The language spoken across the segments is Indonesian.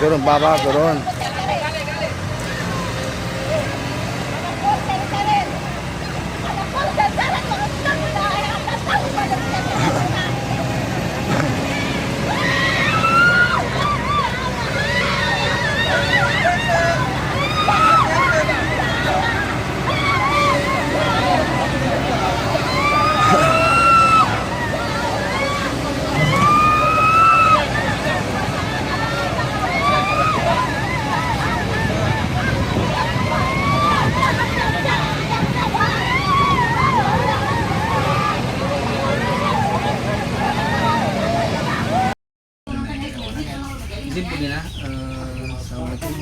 Turun Bapak, turun. Izin Bu Dina, Assalamualaikum.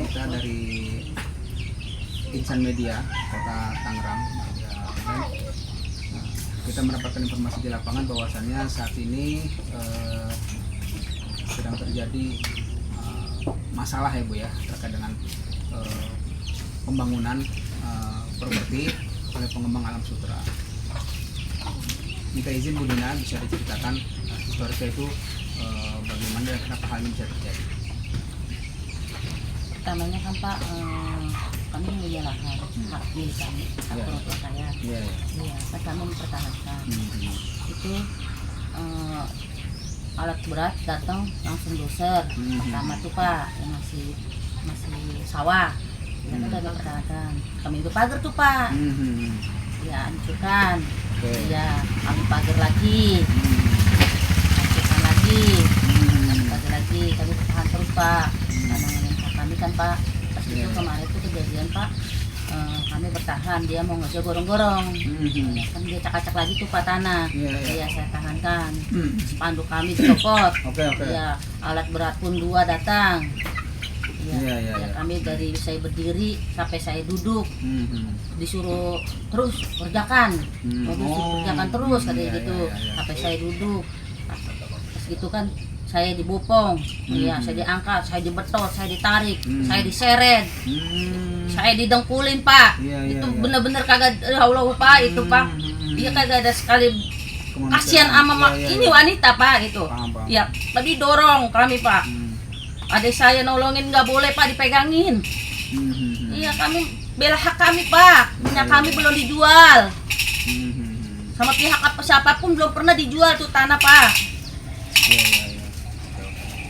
Kita dari Insan Media Kota Tangerang. Kita mendapatkan informasi di lapangan bahwasannya saat ini sedang terjadi masalah ya Bu ya, terkait dengan pembangunan properti oleh pengembang Alam Sutra. Minta izin Bu Dina, bisa diceritakan historisnya itu bagaimana dan kenapa hal ini bisa terjadi? Pertamanya kan Pak, kami punya lahan hak milik kami, hak perempuan saya. Iya, kan kami mempertahankan. Itu alat berat datang langsung doser. Pertama tuh Pak, yang masih sawah. Kita udah mempertahankan. Kami itu pagar tuh Pak. Ya hancurkan. Ya kami pagar lagi. Lagi kami bertahan terus Pak, karena kami kan Pak pas itu kemarin itu kejadian Pak, kami bertahan, dia mau ngejar gorong-gorong, kan dia cak-cak lagi tuh Pak tanah, ya saya tahankan, spanduk kami dicopot, ya alat berat pun 2 datang, ya kami dari saya berdiri sampai saya duduk, disuruh terus kerjakan, kerjakan terus katanya gitu, sampai saya duduk, pas gitu kan. Saya dibopong, ya saya diangkat, saya dibetot, saya ditarik, saya diseret, saya didengkulin Pak. Itu bener-bener kagak Allah Pak itu Pak. Dia kagak ada sekali kasihan sama ini wanita Pak itu. Ya tadi dorong kami Pak. Adik saya nolongin nggak boleh Pak dipegangin. Iya kami bela hak kami Pak. Minyak kami belum dijual. Sama pihak siapapun belum pernah dijual tuh tanah Pak.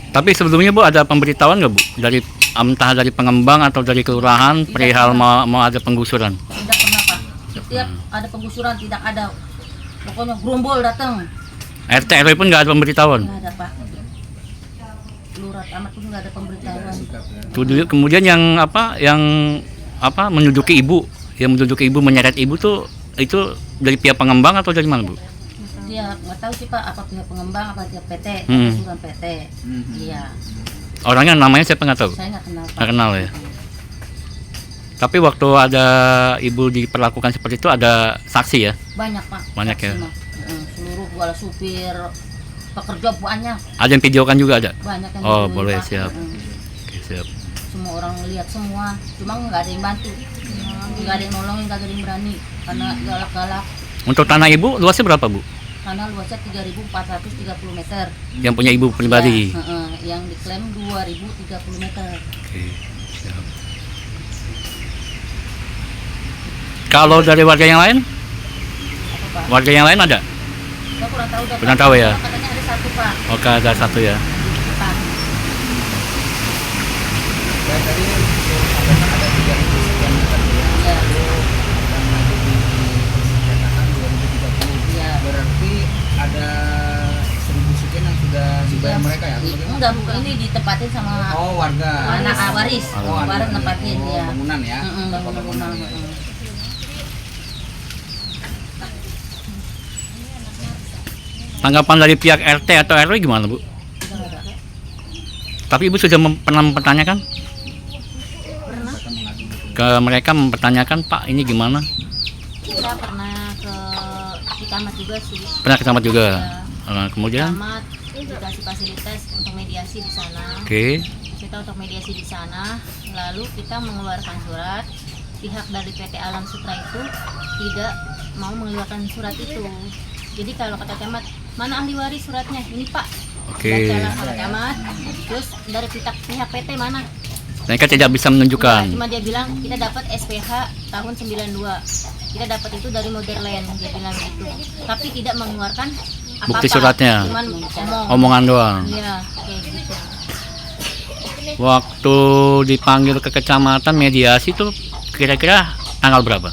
Tapi sebelumnya Bu ada pemberitahuan nggak Bu dari entah dari pengembang atau dari kelurahan perihal mau ada penggusuran? Tidak pernah Pak. Setiap ada penggusuran tidak ada. Pokoknya gerombol datang. RT RW pun nggak ada pemberitahuan? Nggak ada Pak. Lurah amat pun nggak ada pemberitahuan. Kemudian yang menduduki ibu, menyeret ibu tuh itu dari pihak pengembang atau dari mana Bu? Dia nggak tahu sih Pak, apa pihak pengembang apa pihak PT, surat PT. Iya. Orangnya namanya siapa nggak tahu? Saya nggak kenal Pak. Nggak kenal ya. Tapi waktu ada ibu diperlakukan seperti itu ada saksi ya? Banyak Pak. Banyak ya. Seluruh gua supir, pekerja banyak. Ada yang videokan juga ada? Banyak yang oh videoin, boleh Pak. siap. Oke, siap. Semua orang lihat semua, cuma nggak ada yang bantu, nggak ada yang nolongin, nggak ada yang berani karena galak-galak. Untuk tanah ibu luasnya berapa Bu? Tanah luasnya 3.430 meter. Yang punya ibu pribadi? Ya, yang diklaim 2.030 meter. Oke, siap. Kalau dari warga yang lain? Apa Pak? Warga yang lain ada? Saya kurang tahu. Kurang tahu ya? Katanya ada 1 Pak. Oke, ada 1 ya. Pak. Ya tadi sampaikan ada 3.000 sekian meter ya. Dan lagi dinyatakan 2030. Iya. Berarti ada 1.000 sekian yang sudah dibayar mereka ya? Atau bagaimana? Enggak, ini ditempatin sama warga. anak waris. Waris nempatin ya. Bangunan ya. Bangunan. Tanggapan dari pihak RT atau RW gimana Bu? Tapi Ibu sudah pernah mempertanyakan? Pernah. Ke mereka mempertanyakan Pak ini gimana? Kita pernah di Camat juga sih. Pernah ke Camat juga? Ya. Kemudian? Camat dikasih fasilitas untuk mediasi di sana. Oke. Kita untuk mediasi di sana, lalu kita mengeluarkan surat. Pihak dari PT Alam Sutra itu tidak mau mengeluarkan surat itu. Jadi kalau kata camat, mana ahli waris suratnya? Ini Pak, Oke. Bacalah Pak Camat. Terus dari pihak PT mana? Mereka tidak bisa Enggak, menunjukkan. cuma dia bilang kita dapat SPH tahun 92. Kita dapat itu dari Motherland, dia bilang gitu. Tapi tidak mengeluarkan apa-apa. Bukti suratnya. Cuman Omongan doang. Iya, kayak gitu. Waktu dipanggil ke kecamatan mediasi tuh kira-kira tanggal berapa?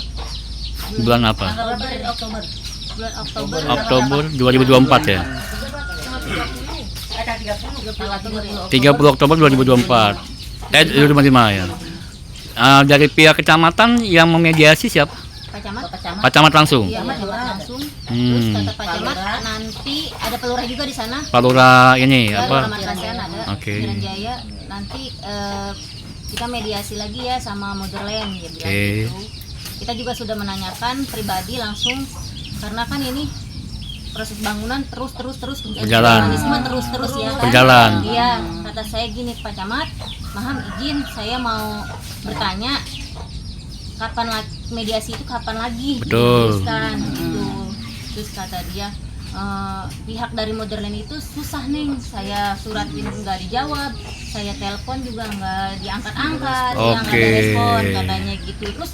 Bulan apa? Tanggal berapa dari Oktober? Bulan Oktober. Oktober 2024 ya. Tanggal 30 30 Oktober 2024. 2025 ya. Dari pihak kecamatan yang memediasi siapa? Pak Camat. Pak Camat langsung. Iya, Pak Camat langsung. Terus kata Pak Camat nanti ada Pelurah juga di sana. Pak Lurah ini Ya, apa? Lurah Markasian ada. Oke. Jalan Jaya. Nanti kita mediasi lagi ya sama Motherland, dia bilang Oke. gitu. Kita juga sudah menanyakan pribadi langsung karena kan ini proses bangunan terus Berjalan. mekanisme terus ya kan? Berjalan. Iya, kata saya gini Pak Camat, mohon izin saya mau bertanya kapan mediasi itu kapan lagi Betul. diteruskan gitu. Terus kata dia pihak dari Motherland itu susah neng, saya suratin nggak dijawab, saya telepon juga nggak diangkat-angkat, dia nggak ada Oke. respon katanya gitu. Terus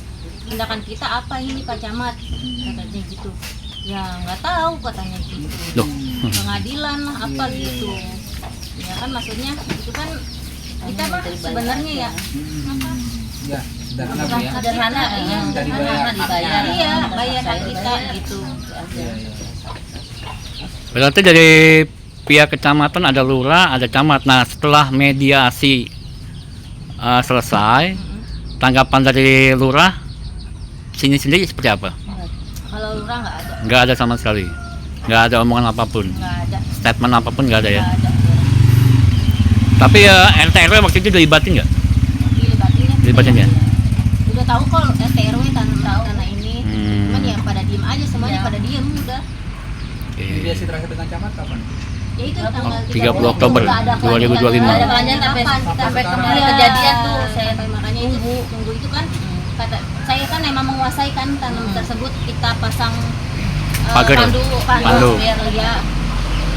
tindakan kita apa ini Pak Camat, katanya gitu. Ya nggak tahu katanya gitu. Loh. Pengadilan lah apa gitu. Ya kan maksudnya itu kan kita mah sebenarnya ya Ya, sederhana Bu ya. sederhana iya Minta sederhana dibayar. iya bayar hak kita gitu. Iya, iya. Berarti dari pihak kecamatan ada lurah, ada camat. Nah, setelah mediasi selesai, tanggapan dari lurah sini sendiri seperti apa? Kalau lurah nggak ada, Nggak ada sama sekali. Nggak ada omongan apapun. nggak ada, Statement apapun nggak ada ya. nggak ada. Tapi RT RW waktu itu dilibatin nggak? Dilibatin ya? Udah tahu kok RT RW tanah ini, cuman ya pada diem aja semuanya pada diem udah. Oke. Mediasi terakhir dengan camat kapan? Ya itu tanggal 30 Oktober Nggak ada 2025. Nggak ada kelanjutan sampai kemarin Iya. kejadian tuh saya makanya itu tunggu itu kan kata saya kan emang menguasai kan tanam tersebut kita pasang Pagar. Pandu. biar ya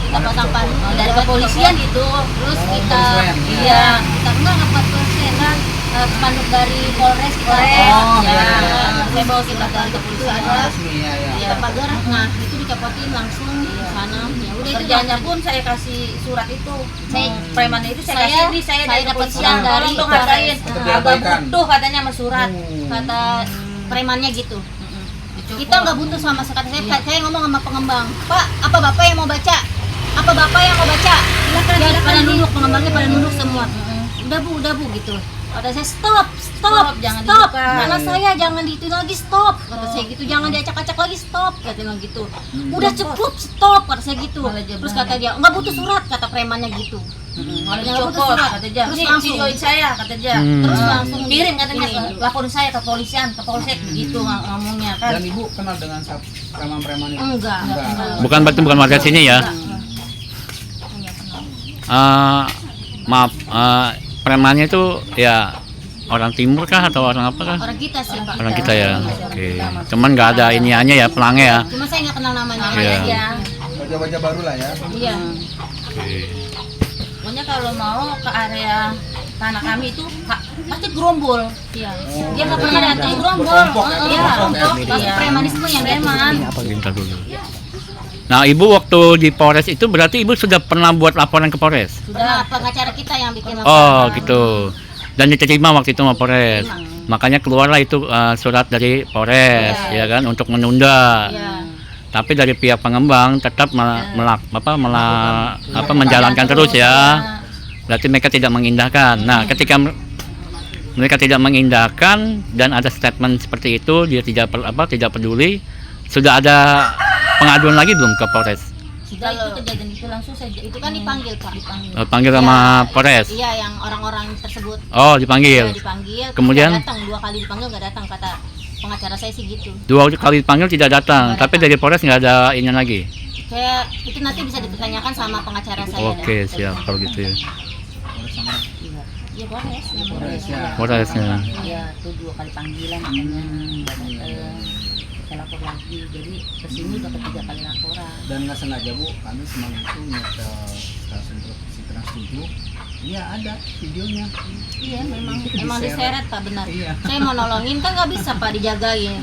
kita pasang pandu dari kepolisian itu terus kita kepolisian, iya kita enggak kepolisian kan spanduk dari Polres kita saya bawa kita dari kepolisian Resmi ya, ya. kita pagar nah itu dicopotin langsung di sana ya udah itu Kerjanya pun saya kasih surat itu. saya Preman itu saya kasih ini saya dari dapat kepolisian. siang dari Tolong dong hargain. Untuk Agak diabaikan. butuh katanya sama surat. kata premannya gitu. Kita nggak butuh sama sekali. Saya ngomong sama pengembang, Pak, apa bapak yang mau baca? Apa bapak yang mau baca? Silakan, ya, pada nunduk, pengembangnya pada nunduk semua. Udah bu gitu. Kata saya stop, Jangan stop. dibuka. Karena saya jangan itu lagi stop. Kata saya gitu, jangan diacak-acak lagi stop. Kata dia gitu. Udah cukup stop. Kata saya gitu. Malah dia Terus bilang, kata dia nggak butuh surat. Kata premannya gitu. Malah Nggak butuh dicopot surat. kata dia. Terus Nih langsung videoin saya kata dia. Terus langsung Kirim katanya ini. lapor saya ke polisian, ke polsek begitu ngomongnya kan. Dan ibu kenal dengan preman-preman itu? Enggak. Bukan berarti bukan warga sini ya. Maaf, premannya itu ya orang timur kah atau orang apa kah? Orang kita sih Pak. Orang kita ya. Oke. Cuman nggak ada iniannya ya, pelangnya ya. Cuma saya nggak kenal namanya Iya. aja. Wajah-wajah baru lah ya. Iya. Oke. Pokoknya kalau mau ke area tanah kami itu pasti gerombol. Iya. Oh, Dia nggak berarti pernah datang udah gerombol. berkelompok ya, Iya. berkelompok ya. Untuk pasti premanisme yang Preman. Bentar dulu. Nah, ibu waktu di Polres itu berarti ibu sudah pernah buat laporan ke Polres? Sudah pengacara kita yang bikin Oh, laporan. gitu. Dan diterima waktu itu sama Polres. Makanya keluarlah itu surat dari Polres, ya kan, untuk menunda. Iya. Tapi dari pihak pengembang tetap menjalankan terus ya. Berarti mereka tidak mengindahkan. Nah, ketika mereka tidak mengindahkan dan ada statement seperti itu, dia tidak peduli. Sudah ada pengaduan lagi belum ke Polres? Sudah itu kejadian itu langsung saja. Itu kan dipanggil Pak. Panggil sama Polres. Iya, yang orang-orang tersebut. Oh, dipanggil. Iya, dipanggil. Kemudian? Nggak datang, 2 kali dipanggil nggak datang kata pengacara saya sih gitu. 2 kali dipanggil tidak datang, tapi dari Polres nggak ada ini lagi. Saya itu nanti bisa ditanyakan sama pengacara saya. Oke, siap kalau gitu ya. Iya, Polres. Polres ya. Polresnya. Iya, tuh 2 kali panggilan katanya. kita lapor lagi. Jadi kesini udah ketiga kali laporan. Dan nggak sengaja Bu, kami semalam itu nyata stasiun televisi Trans 7. Iya ada videonya. Iya memang Itu diseret Pak, benar. Iya. Saya mau nolongin kan nggak bisa Pak dijagain.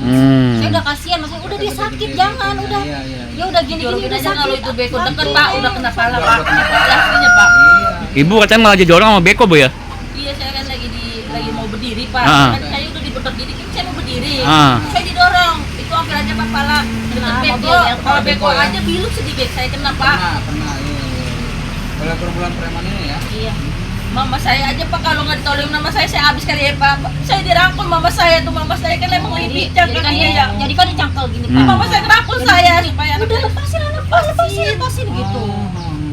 Saya udah kasihan, maksudnya udah dia sakit jangan, udah. Iya, iya, Ya udah gini Jorongin udah aja sakit. kalau itu beko deket Sakit. Pak, udah kena pala Udah Pak. kena pala. Aslinya Pak. Iya. Ibu katanya malah didorong sama beko Bu ya? Iya, saya kan lagi mau berdiri Pak. Ah. Kan saya udah dibetot gini, kan saya mau berdiri. Ah. Saya didorong, itu hampir aja kepala deket Kena beko. mobil yang Kalau kena beko beko ya. aja biluk sedikit, saya kena Pak. Kena, iya. Oleh perbulan preman ini ya. Iya. Mama saya aja Pak, kalau nggak ditolong nama saya habis kali ya Pak. Saya dirangkul mama saya tuh, mama saya kan emang lagi pincang Jadi kan kakinya dia, ya. jadi kan dicangkel gini Pak. Hmm. Mama saya ngerangkul saya supaya anak Udah saya lepasin anak Pak, lepasin gitu.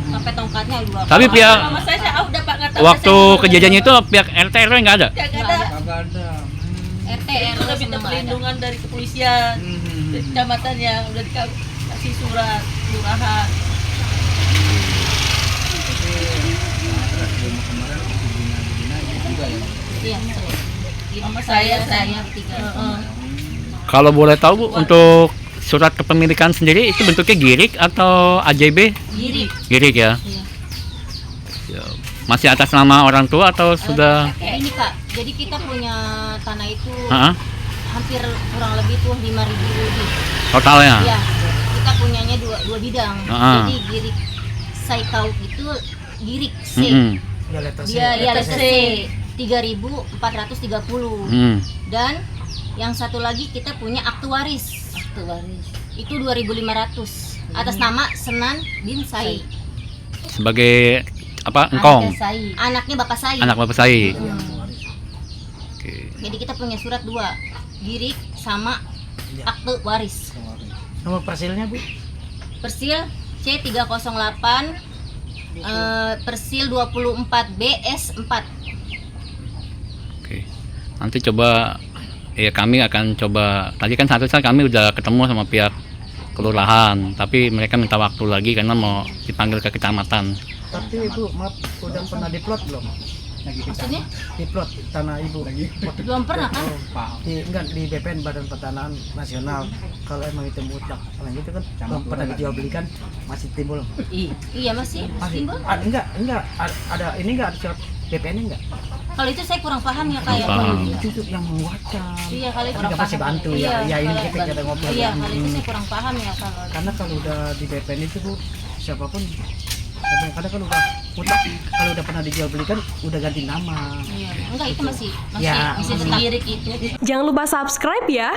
Sampai tongkatnya dua. Tapi pihak mama saya udah Pak nggak tahu. waktu kejadian itu pihak RT RW nggak ada? nggak ada. Kagak ada. RT Itu udah minta perlindungan dari kepolisian, kecamatannya udah dikasih surat kelurahan. Iya. Mama saya tiga. Kalau boleh tahu Bu, untuk surat kepemilikan sendiri itu bentuknya girik atau AJB? Girik. Girik ya. Iya. Ya, masih atas nama orang tua atau sudah? Ini Kak, jadi kita punya tanah itu Heeh. hampir kurang lebih tuh 5.000 lebih. Totalnya. Iya. Kita punyanya dua bidang. Ah. Jadi girik Saikau itu girik C. Mm-mm. Dia letter C 3.430. Dan yang satu lagi kita punya akte waris. Akte waris. Itu 2.500 atas nama Senan bin Sai. Sebagai apa? Engkong. Anaknya Bapak Sai. Anak Bapak Sai. Hmm. Oke. Jadi kita punya surat dua, girik sama akte waris. Nomor persilnya Bu? Persil C308 persil 24 BS4. Oke. Nanti coba ya kami akan coba. Tadi kan seharusnya kami udah ketemu sama pihak kelurahan, tapi mereka minta waktu lagi karena mau dipanggil ke kecamatan. Tapi Ibu, maaf, udah pernah diplot belum? Maksudnya Diplot tanah Ibu lagi. belum pernah kan? Enggak di BPN Badan Pertanahan Nasional. Kalau emang itu mutlak, kalau gitu kan belum pernah dijual belikan, masih timbul. Iya masih Masih. timbul. Enggak ada ini enggak ada surat BPN enggak? Kalau itu saya kurang paham ya kayak. Kurang paham. Itu tuh yang menguatkan. Iya kali Kita pasti bantu Iya, ya. Ya ini kalau- kita kita ngobrol. Iya ya. kali itu saya kurang paham ya kalau. Karena kalau udah di BPN itu Bu, siapapun kadang kan udah mutlak, kalau udah pernah dijual belikan udah ganti nama. Iya, enggak itu masih Ya, masih tetap girik itu. Jangan lupa subscribe ya.